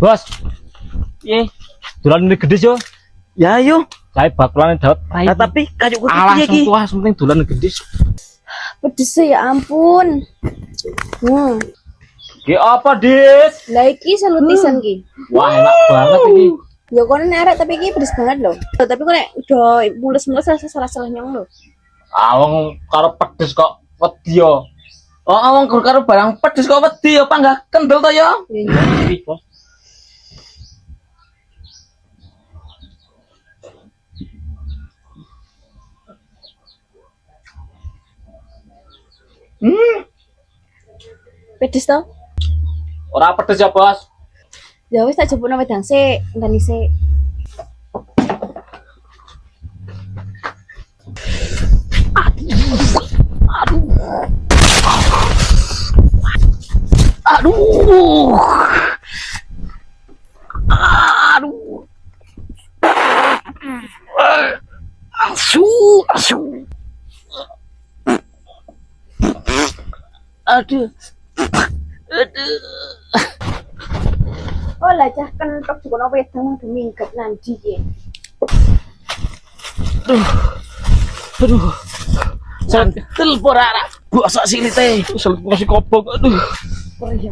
Bos. Piye? Dolan ini gede yo. Ya ayo. Saya bakalan dapat rai. Nah, tapi kayu ku alah piye iki? wah penting dolan gede. Pedes ya ampun. Ki apa, Dis? Lah iki selutisan ki. Wah, enak banget iki. Ya kono nerek tapi iki pedes banget loh. Tapi kok nek udah mulus-mulus salah-salah nyong lho. Awang karo pedes kok wedi yo. Oh, awang karo barang pedes kok wedi apa enggak kendel to ya? Iki, Bos. Pedes to? Ora pedes ya, Bos. Ya wis tak jupukno wedang sik, enteni sik. Aduh. Aduh. Asu. Aduh. Oh lah cah kentok jupukno wedang udah minggat nanti ki. Aduh. Santel porara. Bosok silite. Selip ngasih kobok. Aduh. Oh iya.